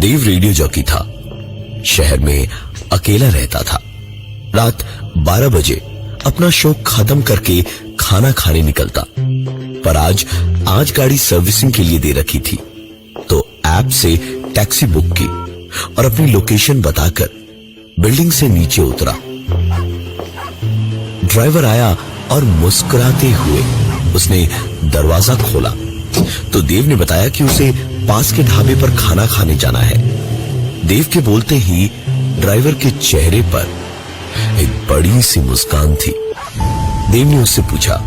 देव radio jockey था। शहर में अकेला रहता था। रात 12 बजे अपना शो खत्म करके खाना खाने निकलता, पर आज गाड़ी सर्विसिंग के लिए दे रखी थी, तो ऐप से टैक्सी बुक की और अपनी लोकेशन बताकर बिल्डिंग से नीचे उतरा। ड्राइवर आया और मुस्कुराते हुए उसने दरवाजा खोला तो देव ने बताया कि उसे पास के ढाबे पर खाना खाने जाना है। देव के बोलते ही ड्राइवर के चेहरे पर एक बड़ी सी मुस्कान थी। देव ने उससे पूछा,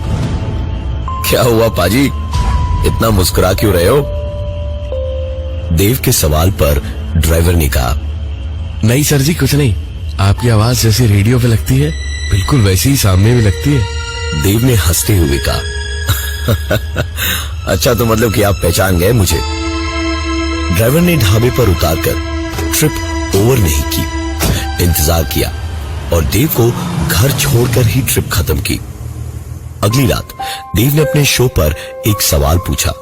क्या हुआ पाजी, इतना मुस्कुरा क्यों रहे हो? देव के सवाल पर ड्राइवर ने कहा, नहीं सर जी, कुछ नहीं। आपकी आवाज जैसी रेडियो पे लगती है, बिल्कुल वैसी ही सामने भी लगती है। देव ने हंसते हुए कहा, अच्छा, तो मतलब कि आप पहचान गए मुझे। ड्राइवर ने ढाबे पर उतारकर ट्रिप ओवर नहीं की, इंतजार किया और देव को घर छोड़कर ही ट्रिप खत्म की। अगली रात देव ने अपने शो पर एक सवाल पूछा,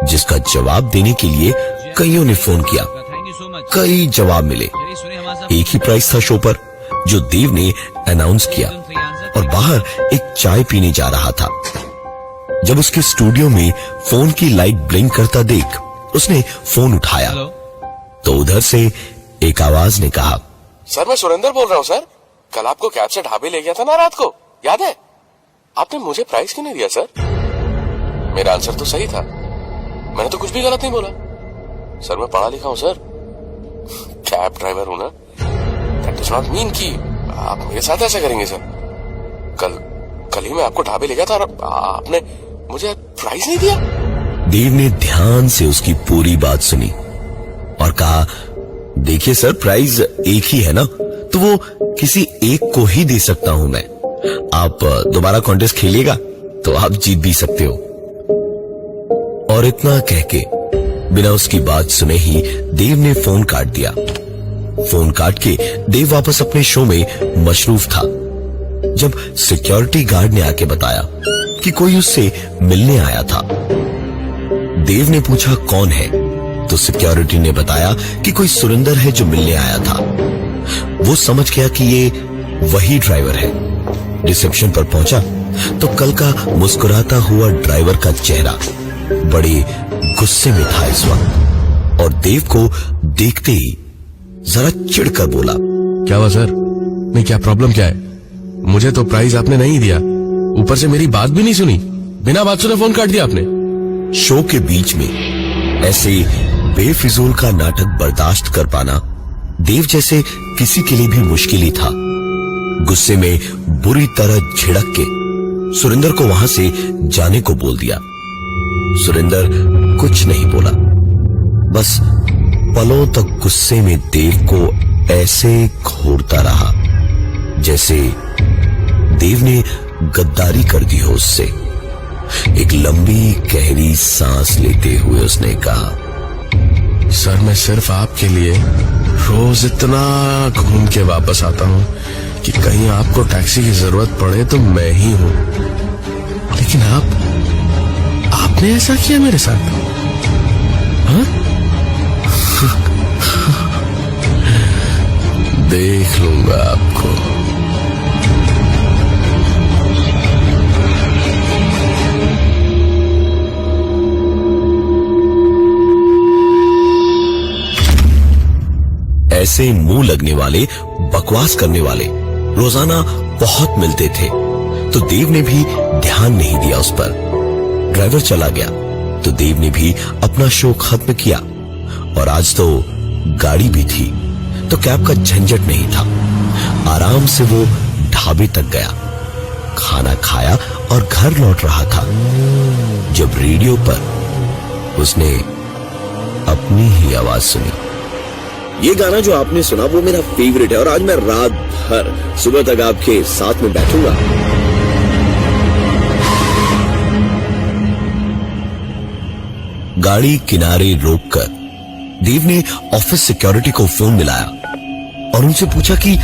जिसका जवाब देने के लिए कईयों ने फोन किया। कई जवाब मिले। एक ही प्राइस था शो पर, जो देव ने अनाउंस किया, और बाहर एक चाय पीने जा रहा था। जब उसके स्टूडियो में फोन की लाइट ब्लिंक करता देख उसने फोन उठाया तो उधर से एक आवाज ने कहा, सर मैं सुरेंद्र बोल रहा हूँ सर। कल आपको कैब से ढाबे ले गया था ना रात को, याद है? आपने मुझे प्राइस क्यों नहीं दिया सर? मेरा आंसर तो सही था, मैंने तो कुछ भी गलत नहीं बोला। सर मैं पढ़ा लिखा हूँ सर, कैब ड्राइवर हूँ ना। दैट डज नॉट मीन कि आप मेरे साथ ऐसा करेंगे सर। कल ही मैं आपको ढाबे ले गया था और आपने मुझे प्राइस नहीं दिया। देव ने ध्यान से उसकी पूरी बात सुनी और कहा, देखिए सर, प्राइज एक ही है ना, तो वो किसी एक को ही दे सकता हूं मैं। आप दोबारा कॉन्टेस्ट खेलिएगा तो आप जीत भी सकते हो। और इतना कह के बिना उसकी बात सुने ही देव ने फोन काट दिया। फोन काट के देव वापस अपने शो में मशरूफ था, जब सिक्योरिटी गार्ड ने आके बताया कि कोई उससे मिलने आया था। देव ने पूछा कौन है, तो सिक्योरिटी ने बताया कि कोई सुरेंद्र है जो मिलने आया था। वो समझ गया कि ये वही ड्राइवर है। रिसेप्शन पर पहुंचा तो कल का मुस्कुराता हुआ ड्राइवर का चेहरा बड़े गुस्से में था इस वक्त, और देव को देखते ही जरा चिढ़कर बोला, क्या हुआ सर? नहीं, क्या प्रॉब्लम क्या है? मुझे तो प्राइस आपने नहीं दिया, ऊपर से मेरी बात भी नहीं सुनी, बिना बात सुने फोन काट दिया आपने। शो के बीच में ऐसे बेफिजूल का नाटक बर्दाश्त कर पाना देव जैसे किसी के लिए भी मुश्किल ही था। गुस्से में बुरी तरह झिड़क के सुरेंद्र को वहां से जाने को बोल दिया। सुरेंद्र कुछ नहीं बोला, बस पलों तक गुस्से में देव को ऐसे घूरता रहा जैसे देव ने गद्दारी कर दी हो उससे। एक लंबी गहरी सांस लेते हुए उसने कहा, सर मैं सिर्फ आपके लिए रोज इतना घूम के वापस आता हूँ कि कहीं आपको टैक्सी की जरूरत पड़े तो मैं ही हूँ, लेकिन आपने ऐसा किया मेरे साथ? हाँ? देख लूंगा आपको। ऐसे मुंह लगने वाले, बकवास करने वाले रोजाना बहुत मिलते थे, तो देव ने भी ध्यान नहीं दिया उस पर। ड्राइवर चला गया तो देव ने भी अपना शो खत्म किया, और आज तो गाड़ी भी थी, तो कैब का झंझट नहीं था। आराम से वो ढाबे तक गया, खाना खाया और घर लौट रहा था, जब रेडियो पर उसने अपनी ही आवाज सुनी। ये गाना जो आपने सुना वो मेरा फेवरेट है, और आज मैं रात भर सुबह तक आपके साथ में बैठूंगा। गाड़ी किनारे रोककर देव ने ऑफिस सिक्योरिटी को फोन मिलाया और उनसे पूछा कि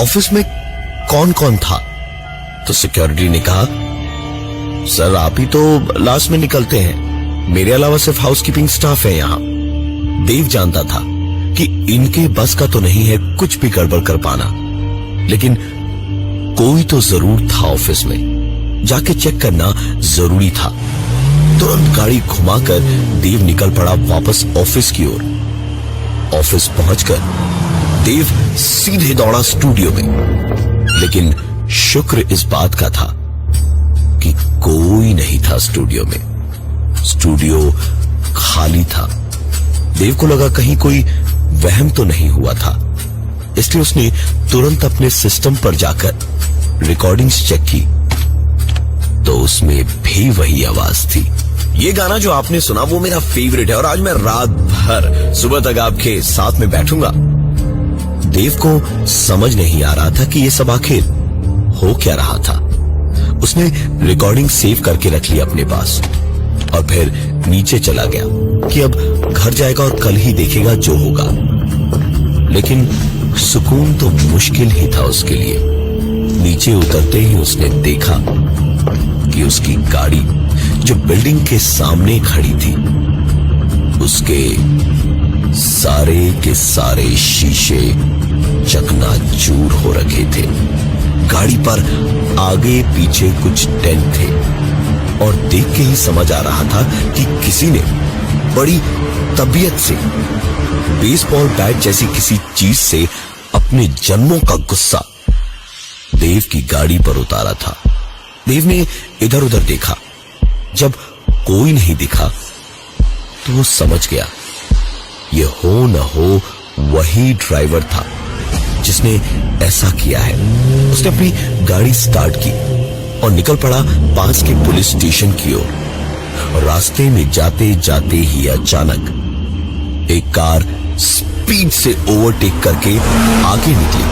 ऑफिस में कौन कौन था। तो सिक्योरिटी ने कहा, सर आप ही तो लास्ट में निकलते हैं, मेरे अलावा सिर्फ हाउसकीपिंग स्टाफ है यहाँ। देव जानता था कि इनके बस का तो नहीं है कुछ भी गड़बड़ कर पाना, लेकिन कोई तो जरूर था ऑफिस में, जाके चेक करना जरूरी था। तुरंत गाड़ी घुमाकर देव निकल पड़ा वापस ऑफिस की ओर। ऑफिस पहुंचकर देव सीधे दौड़ा स्टूडियो में, लेकिन शुक्र इस बात का था कि कोई नहीं था स्टूडियो में। स्टूडियो खाली था। देव को लगा कहीं कोई वहम तो नहीं हुआ था, इसलिए उसने तुरंत अपने सिस्टम पर जाकर रिकॉर्डिंग्स चेक की, तो उसमें भी वही आवाज थी। ये गाना जो आपने सुना वो मेरा फेवरेट है और आज मैं रात भर सुबह तक आपके साथ में बैठूंगा। देव को समझ नहीं आ रहा था कि ये सब आखिर हो क्या रहा था। उसने रिकॉर्डिंग सेव करके रख ली अपने पास और फिर नीचे चला गया कि अब घर जाएगा और कल ही देखेगा जो होगा। लेकिन सुकून तो मुश्किल ही था उसके लिए। नीचे उतरते ही उसने देखा कि उसकी गाड़ी जो बिल्डिंग के सामने खड़ी थी, उसके सारे के सारे शीशे चकनाचूर हो रखे थे। गाड़ी पर आगे पीछे कुछ डेंट थे और देख के ही समझ आ रहा था कि किसी ने बड़ी तबीयत से बेसबॉल बैट जैसी किसी चीज से अपने जन्मों का गुस्सा देव की गाड़ी पर उतारा था। देव ने इधर उधर देखा। जब कोई नहीं दिखा तो वो समझ गया ये हो न हो वही ड्राइवर था जिसने ऐसा किया है। उसने अपनी गाड़ी स्टार्ट की और निकल पड़ा पास के पुलिस स्टेशन की ओर। रास्ते में जाते जाते ही अचानक एक कार स्पीड से ओवरटेक करके आगे निकली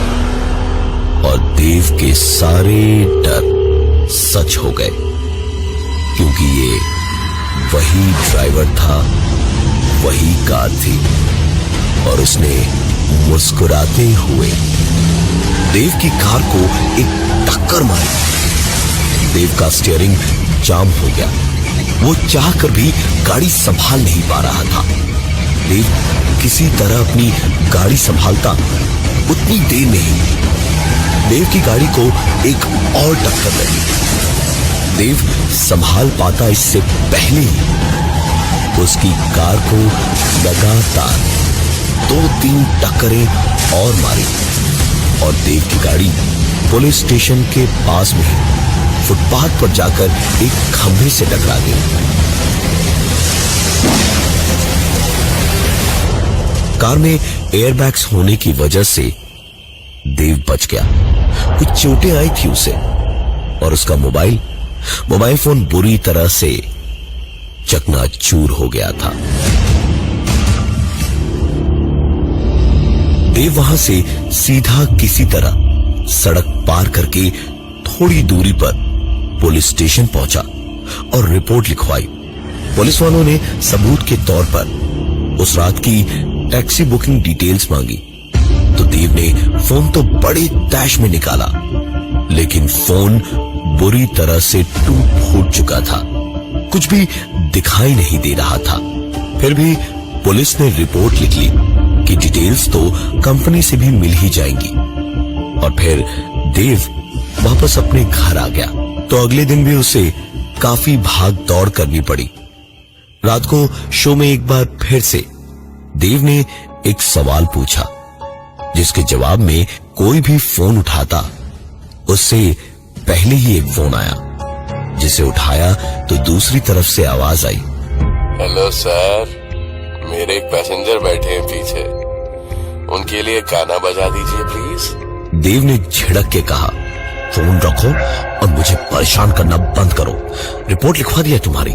और देव के सारे डर सच हो गए, क्योंकि ये वही ड्राइवर था, वही कार थी और उसने मुस्कुराते हुए देव की कार को एक टक्कर मारी। देव का स्टीयरिंग जाम हो गया। वो चाहकर भी गाड़ी संभाल नहीं पा रहा था। देव किसी तरह अपनी गाड़ी संभालता उतनी देर में ही देव की गाड़ी को एक और टक्कर लगी। देव संभाल पाता इससे पहले ही उसकी कार को लगातार 2-3 टक्करें और मारी और देव की गाड़ी पुलिस स्टेशन के पास में फुटपाथ पर जाकर एक खंभे से टकरा गई। कार में एयरबैग्स होने की वजह से देव बच गया। कुछ चोटें आई थी उसे और उसका मोबाइल फोन बुरी तरह से चकनाचूर हो गया था। देव वहां से सीधा किसी तरह सड़क पार करके थोड़ी दूरी पर पुलिस स्टेशन पहुंचा और रिपोर्ट लिखवाई। पुलिस वालों ने सबूत के तौर पर उस रात की टैक्सी बुकिंग डिटेल्स मांगी तो देव ने फोन तो बड़े तैश में निकाला, लेकिन फोन बुरी तरह से टूट फूट चुका था। कुछ भी दिखाई नहीं दे रहा था। फिर भी पुलिस ने रिपोर्ट लिख ली कि डिटेल्स तो कंपनी से भी मिल ही जाएंगी और फिर देव वापस अपने घर आ गया। तो अगले दिन भी उसे काफी भाग दौड़ करनी पड़ी। रात को शो में एक बार फिर से देव ने एक सवाल पूछा जिसके जवाब में कोई भी फोन उठाता उससे पहले ही एक फोन आया, जिसे उठाया तो दूसरी तरफ से आवाज आई, हेलो सर, मेरे एक पैसेंजर बैठे हैं पीछे, उनके लिए गाना बजा दीजिए प्लीज। देव ने झिड़क के कहा, फोन रखो और मुझे परेशान करना बंद करो। रिपोर्ट लिखवा दिया तुम्हारी,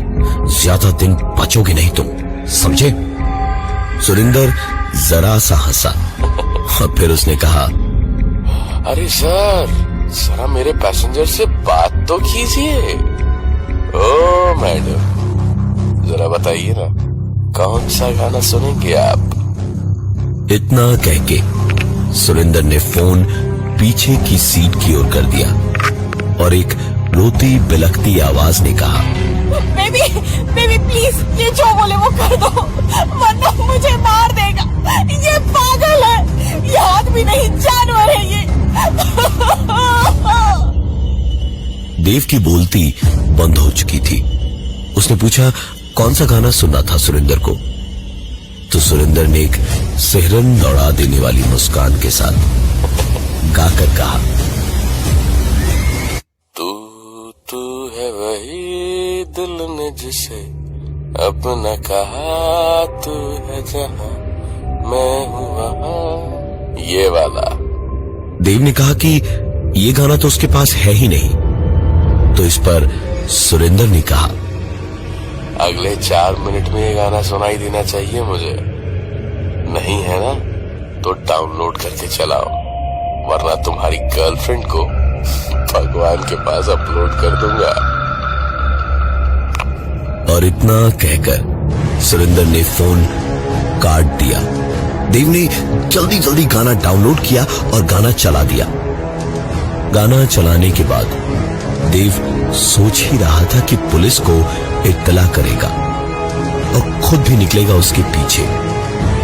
ज्यादा दिन बचोगे नहीं तुम, समझे? सुरिंदर जरा सा हंसा और फिर उसने कहा, अरे सर, जरा मेरे पैसेंजर से बात तो कीजिए। ओ मैडम, जरा बताइए ना, कौन सा गाना सुनेंगे आप? इतना कह के सुरिंदर ने फोन पीछे की सीट की ओर कर दिया और एक रोती बिलखती आवाज ने कहा, बेबी प्लीज, ये जो बोले वो कर दो, वरना मुझे मार देगा। ये देव की बोलती बंद हो चुकी थी। उसने पूछा कौन सा गाना सुनना था सुरेंद्र को, तो सुरेंद्र ने एक सिहरन दौड़ा देने वाली मुस्कान के साथ गाकर कहा, तू है वही दिल ने जिसे अपना कहा, तू है जहां मैं हूं वहां, ये वाला। देव ने कहा कि ये गाना तो उसके पास है ही नहीं। तो इस पर सुरेंद्र ने कहा, अगले 4 मिनट में ये गाना सुनाई देना चाहिए मुझे। नहीं है ना तो डाउनलोड करके चलाओ, वरना तुम्हारी गर्लफ्रेंड को भगवान के पास अपलोड कर दूंगा। और इतना कहकर सुरेंद्र ने फोन काट दिया। देव ने जल्दी जल्दी गाना डाउनलोड किया और गाना चला दिया। गाना चलाने के बाद देव सोच ही रहा था कि पुलिस को इत्तला करेगा और खुद भी निकलेगा उसके पीछे,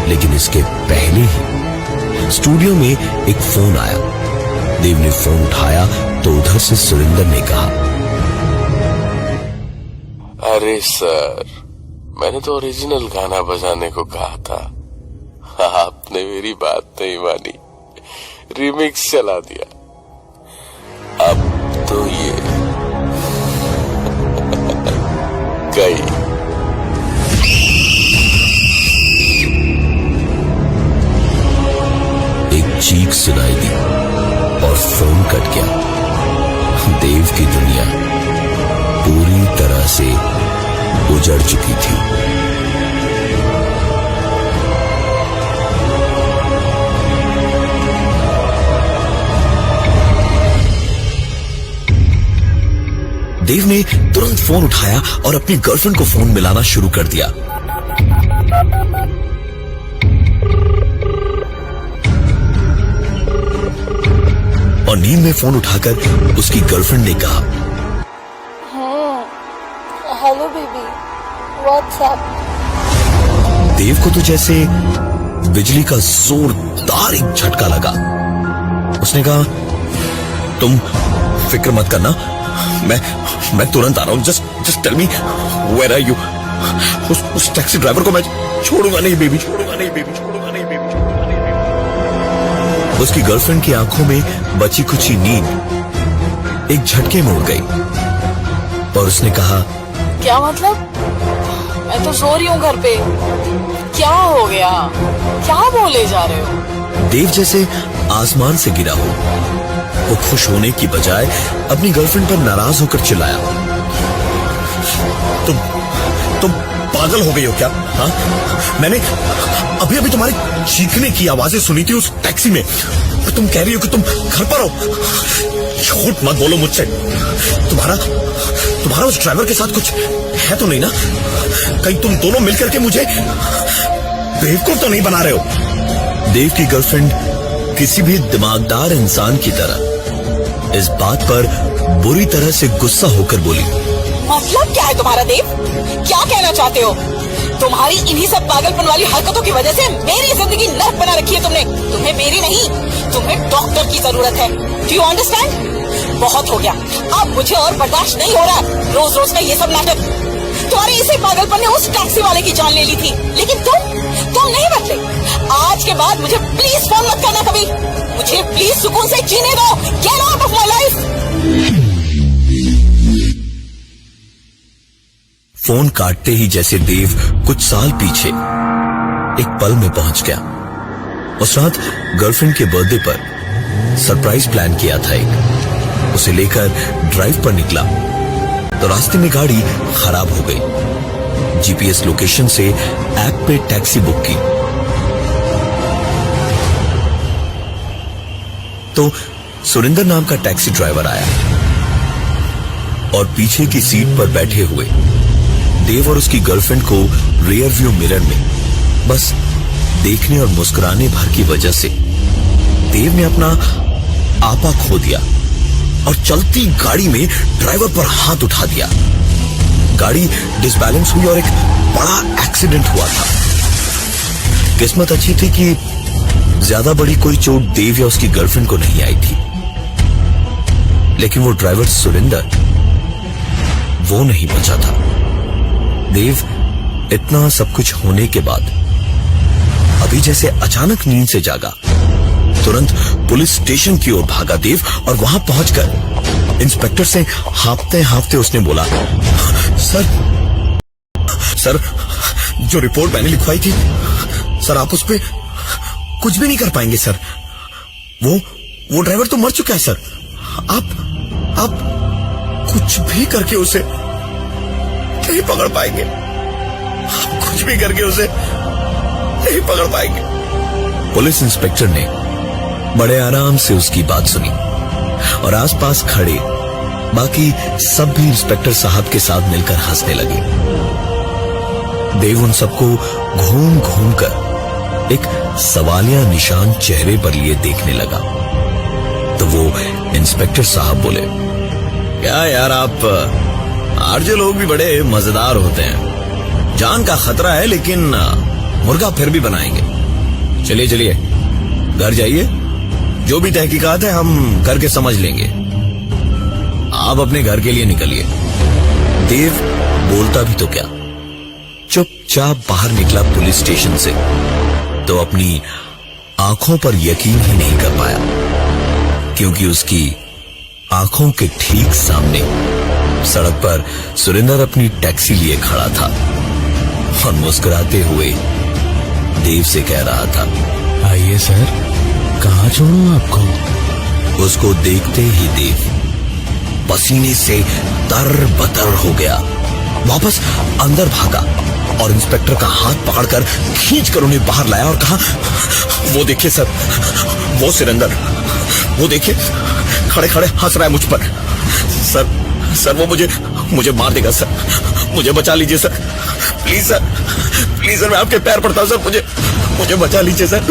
लेकिन इसके पहले ही स्टूडियो में एक फोन आया। देव ने फोन उठाया तो उधर से सुरेंद्र ने कहा, अरे सर, मैंने तो ओरिजिनल गाना बजाने को कहा था, आपने मेरी बात नहीं मानी, रिमिक्स चला दिया। अब तो ये गई। एक चीख सुनाई दी और फोन कट गया। देव की दुनिया पूरी तरह से उजड़ चुकी थी। देव ने तुरंत फोन उठाया और अपनी गर्लफ्रेंड को फोन मिलाना शुरू कर दिया। और नींद में फोन उठाकर उसकी गर्लफ्रेंड ने कहा, हेलो बेबी, व्हाट्सएप। देव को तो जैसे बिजली का जोरदार एक झटका लगा। उसने कहा, तुम फिक्र मत करना, मैं तुरंत आ रहा हूं। Just tell me where are you. उस टैक्सी ड्राइवर को मैं छोड़ूंगा नहीं बेबी, छोड़ूंगा नहीं बेबी, छोड़ूंगा नहीं बेबी, छोड़ूंगा नहीं बेबी। उसकी गर्लफ्रेंड की आंखों में बची कुची नींद एक झटके में उड़ गई और उसने कहा, क्या मतलब? मैं तो सो रही हूँ घर पे। क्या हो गया? क्या बोले जा रहे हो? देव जैसे आसमान से गिरा हो। वो खुश होने की बजाय अपनी गर्लफ्रेंड पर नाराज होकर चिल्लाया, तुम पागल हो गई हो क्या? हाँ, मैंने अभी अभी तुम्हारे चीखने की आवाजें सुनी थी उस टैक्सी में। तुम कह रही हो कि तुम घर पर हो। झूठ मत बोलो मुझसे। तुम्हारा उस ड्राइवर के साथ कुछ है तो नहीं ना? कहीं तुम दोनों मिलकर के मुझे बेवकूफ तो नहीं बना रहे हो? देव की गर्लफ्रेंड किसी भी दिमागदार इंसान की तरह इस बात पर बुरी तरह से गुस्सा होकर बोली, मतलब क्या है तुम्हारा देव? क्या कहना चाहते हो? तुम्हारी इन्हीं सब पागलपन वाली हरकतों की वजह से मेरी जिंदगी नर्क बना रखी है तुमने। तुम्हें मेरी नहीं, तुम्हें डॉक्टर की जरूरत है। Do you understand? बहुत हो गया, अब मुझे और बर्दाश्त नहीं हो रहा रोज रोज का ये सब नाटक। तुम्हारे इसी पागलपन ने उस टैक्सी वाले की जान ले ली थी, लेकिन तुम नहीं बदले। आज के बाद मुझे प्लीज फोन मत करना कभी। मुझे प्लीज सुकून से जीने दो। Get out of my life. Phone काटते ही जैसे देव कुछ साल पीछे एक पल में पहुंच गया। उस रात गर्लफ्रेंड के बर्थडे पर सरप्राइज प्लान किया था एक। उसे लेकर ड्राइव पर निकला तो रास्ते में गाड़ी खराब हो गई। जीपीएस लोकेशन से ऐप पे टैक्सी बुक की तो सुरेंद्र नाम का टैक्सी ड्राइवर आया और पीछे की सीट पर बैठे हुए देव और उसकी गर्लफ्रेंड को रियर व्यू मिरर में बस देखने और मुस्कुराने भर की वजह से देव ने अपना आपा खो दिया और चलती गाड़ी में ड्राइवर पर हाथ उठा दिया। गाड़ी डिसबैलेंस हुई और एक बड़ा एक्सीडेंट हुआ था। किस्मत अच्छी थी कि ज्यादा बड़ी कोई चोट देव या उसकी गर्लफ्रेंड को नहीं आई थी, लेकिन वो ड्राइवर सुरेंद्र वो नहीं बचा था। देव इतना सब कुछ होने के बाद अभी जैसे अचानक नींद से जागा। तुरंत पुलिस स्टेशन की ओर भागा देव और वहां पहुंचकर इंस्पेक्टर से हांफते हांफते उसने बोला, सर जो रिपोर्ट मैंने लिखवाई थी सर, आप उस पे कुछ भी नहीं कर पाएंगे सर। वो ड्राइवर तो मर चुका है सर। आप कुछ भी करके उसे नहीं पकड़ पाएंगे। आप कुछ भी करके उसे नहीं पकड़ पाएंगे। पुलिस इंस्पेक्टर ने बड़े आराम से उसकी बात सुनी और आसपास खड़े बाकी सब भी इंस्पेक्टर साहब के साथ मिलकर हंसने लगे। देव उन सबको घूम घूम कर एक सवालिया निशान चेहरे पर लिए देखने लगा। तो वो इंस्पेक्टर साहब बोले, क्या यार, आप आरजे लोग भी बड़े मजेदार होते हैं। जान का खतरा है लेकिन मुर्गा फिर भी बनाएंगे। चलिए घर जाइए, जो भी तहकीकात है हम करके समझ लेंगे। आप अपने घर के लिए निकलिए। देव बोलता भी तो क्या, चुपचाप बाहर निकला पुलिस स्टेशन से तो अपनी आंखों पर यकीन ही नहीं कर पाया, क्योंकि उसकी आंखों के ठीक सामने सड़क पर सुरेंद्र अपनी टैक्सी लिए खड़ा था और मुस्कुराते हुए देव से कह रहा था, आइए सर, कहाँ छोड़ूं आपको? उसको देखते ही देव पसीने से तर-बतर हो गया। वापस अंदर भागा और इंस्पेक्टर का हाथ पकड़कर खींचकर उन्हें बाहर लाया और कहा, वो देखिए सर, वो सुरेंद्र, वो देखिए खड़े खड़े हंस रहा है मुझ पर। सर वो मुझे मार देगा सर, मुझे बचा लीजिए सर, प्लीज सर, मैं आपके पैर पड़ता हूं सर, मुझे बचा लीजिए सर,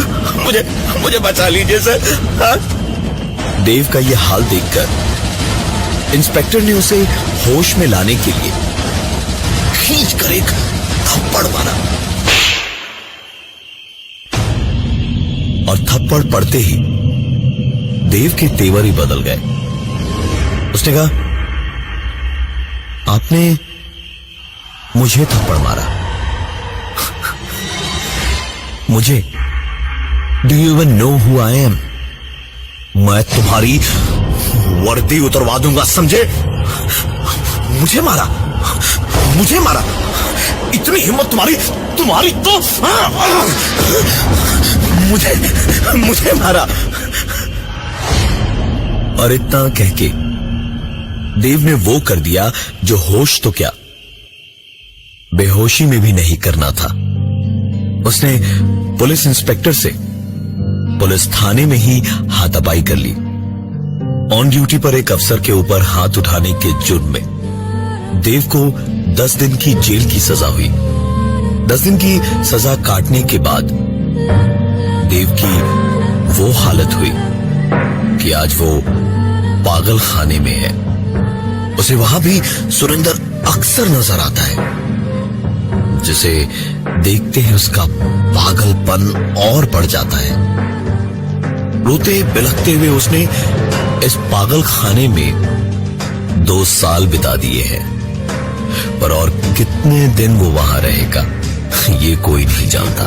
मुझे बचा लीजिए सर। हाँ? देव का ये हाल देखकर इंस्पेक्टर ने उसे होश में लाने के लिए खींचकर एक थप्पड़ मारा और थप्पड़ पड़ते ही देव के तेवर ही बदल गए। उसने कहा, आपने मुझे थप्पड़ मारा? मुझे? Do you even know who I am? मैं तुम्हारी वर्दी उतरवा दूंगा, समझे? मुझे मारा? इतनी हिम्मत तुम्हारी तो मुझे मारा। और इतना कह के देव ने वो कर दिया जो होश तो क्या, बेहोशी में भी नहीं करना था। उसने पुलिस इंस्पेक्टर से पुलिस थाने में ही हाथापाई कर ली। ऑन ड्यूटी पर एक अफसर के ऊपर हाथ उठाने के जुर्म में देव को 10 दिन की जेल की सजा हुई। 10 दिन की सजा काटने के बाद देव की वो हालत हुई कि आज वो पागल खाने में है। उसे वहां भी सुरेंद्र अक्सर नजर आता है, जिसे देखते ही उसका पागलपन और बढ़ जाता है। रोते बिलखते हुए उसने इस पागल खाने में 2 साल बिता दिए हैं, पर और कितने दिन वो वहां रहेगा ये कोई नहीं जानता।